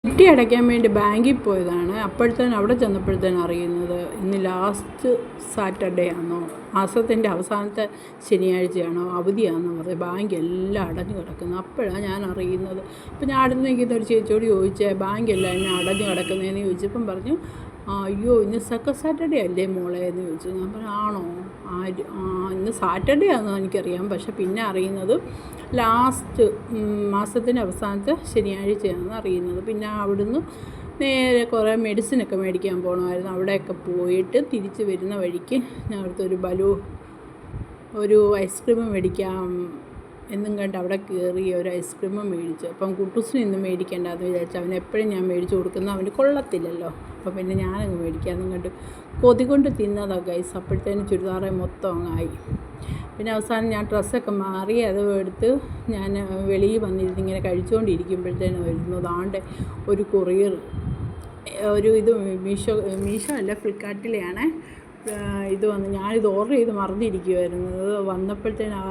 ചിട്ടി അടയ്ക്കാൻ വേണ്ടി ബാങ്കിൽ പോയതാണ്. അപ്പോഴത്തേനും അവിടെ ചെന്നപ്പോഴത്തേനും അറിയുന്നത് ഇന്ന് ലാസ്റ്റ് സാറ്റർഡേ ആണോ, മാസത്തിൻ്റെ അവസാനത്തെ ശനിയാഴ്ചയാണോ അവധിയാണെന്ന് പറഞ്ഞ് ബാങ്ക് എല്ലാം അടഞ്ഞു കിടക്കുന്നു. അപ്പോഴാണ് ഞാൻ അറിയുന്നത്. അപ്പോൾ ഞാൻ അടുത്ത് നിൽക്കുന്ന ഒരു ചേച്ചിയോട് ചോദിച്ചേ ബാങ്ക് എല്ലാം എന്നെ അടഞ്ഞു കിടക്കുന്നതെന്ന് ചോദിച്ചപ്പം പറഞ്ഞു, അയ്യോ ഇന്ന് സെക്കൻഡ് സാറ്റർഡേ അല്ലേ മോളെ എന്ന് ചോദിച്ചു. ഞാൻ പറഞ്ഞു ആണോ, ഇന്ന് സാറ്റർഡേ ആണെന്ന് എനിക്കറിയാം, പക്ഷെ പിന്നെ അറിയുന്നത് ലാസ്റ്റ് മാസത്തിൻ്റെ അവസാനത്തെ ശനിയാഴ്ചയാണെന്ന് അറിയുന്നത്. പിന്നെ അവിടുന്ന് നേരെ കുറേ മെഡിസിനൊക്കെ മേടിക്കാൻ പോകണമായിരുന്നു. അവിടെയൊക്കെ പോയിട്ട് തിരിച്ച് വരുന്ന വഴിക്ക് ഞാൻ അവിടുത്തെ ഒരു ഐസ്ക്രീം മേടിക്കാം എന്നും കണ്ട് അവിടെ കയറി ഒരു ഐസ്ക്രീമും മേടിച്ചു. അപ്പം കുട്ടൂസിന് ഇന്ന് മേടിക്കേണ്ടതെന്ന് വിചാരിച്ചു. അവന് എപ്പോഴും ഞാൻ മേടിച്ച് കൊടുക്കുന്ന അവന് കൊള്ളത്തില്ലല്ലോ, അപ്പോൾ പിന്നെ ഞാനങ്ങ് മേടിക്കാമെന്നും കണ്ട് കൊതി കൊണ്ട് തിന്നതാണ് ഗൈസ്. അപ്പോഴത്തേനും ചുരിദാറെ മൊത്തം അങ്ങായി. പിന്നെ അവസാനം ഞാൻ ഡ്രസ്സൊക്കെ മാറി അത് എടുത്ത് ഞാൻ വെളിയിൽ വന്നിരുന്ന് ഇങ്ങനെ കഴിച്ചുകൊണ്ടിരിക്കുമ്പോഴത്തേനും വരുന്നു ദാണ്ടെ ഒരു കൊറിയർ, ഇത് മീഷോ അല്ല ഫ്ലിപ്കാർട്ടിലെയാണ് ഇത് വന്ന്. ഞാനിത് ഓർഡർ ചെയ്ത് മറന്നിരിക്കുമായിരുന്നു. വന്നപ്പോഴത്തേനും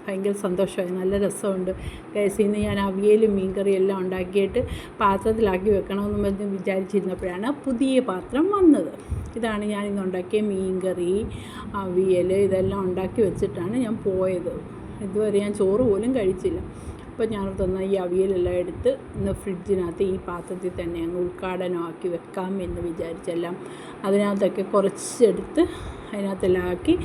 ഭയങ്കര സന്തോഷമായി, നല്ല രസമുണ്ട് ഗൈസ്. ഇന്ന് ഞാൻ അവിയലും മീൻകറിയും എല്ലാം ഉണ്ടാക്കിയിട്ട് പാത്രത്തിലാക്കി വെക്കണമെന്ന് പറഞ്ഞ് വിചാരിച്ചിരുന്നപ്പോഴാണ് പുതിയ പാത്രം വന്നത്. ഇതാണ് ഞാൻ ഇന്ന് ഉണ്ടാക്കിയ മീൻകറി, അവിയൽ ഇതെല്ലാം ഉണ്ടാക്കി വെച്ചിട്ടാണ് ഞാൻ പോയത്. ഇതുവരെ ഞാൻ ചോറ് പോലും കഴിച്ചില്ല. അപ്പോൾ ഞാൻ തന്ന ഈ അവിയലെല്ലാം എടുത്ത് ഇന്ന് ഫ്രിഡ്ജിനകത്ത് ഈ പാത്രത്തിൽ തന്നെ അങ്ങ് ഉദ്ഘാടനമാക്കി വെക്കാം എന്ന് വിചാരിച്ചെല്ലാം അതിനകത്തൊക്കെ കുറച്ചെടുത്ത് അതിനകത്തെല്ലാം ആക്കി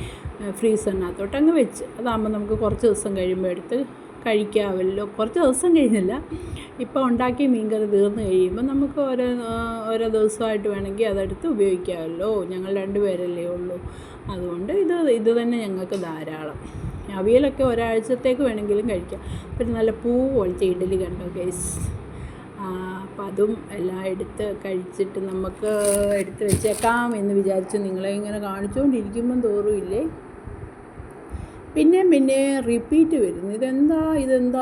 ഫ്രീസറിനകത്തോട്ട് അങ്ങ് വെച്ച്. അതാകുമ്പോൾ നമുക്ക് കുറച്ച് ദിവസം കഴിയുമ്പോൾ എടുത്ത് കഴിക്കാമല്ലോ. കുറച്ച് ദിവസം കഴിഞ്ഞില്ല, ഇപ്പോൾ ഉണ്ടാക്കിയ മീൻകറി തീർന്നു കഴിയുമ്പോൾ നമുക്ക് ഓരോ ദിവസമായിട്ട് വേണമെങ്കിൽ അതെടുത്ത് ഉപയോഗിക്കാമല്ലോ. ഞങ്ങൾ 2 പേരല്ലേ ഉള്ളൂ, അതുകൊണ്ട് ഇത് തന്നെ ഞങ്ങൾക്ക് ധാരാളം. അവിയലൊക്കെ ഒരാഴ്ചത്തേക്ക് വേണമെങ്കിലും കഴിക്കാം. പിന്നെ നല്ല പൂ പോലത്തെ ഇഡ്ഡലി കണ്ടോ ഗൈസ്. അപ്പം അതും എല്ലാം എടുത്ത് കഴിച്ചിട്ട് നമുക്ക് എടുത്ത് വെച്ചേക്കാം എന്ന് വിചാരിച്ചു. നിങ്ങളെ ഇങ്ങനെ കാണിച്ചുകൊണ്ടിരിക്കുമ്പം തോറുമില്ലേ പിന്നെ റിപ്പീറ്റ് വരുന്നു. ഇതെന്താ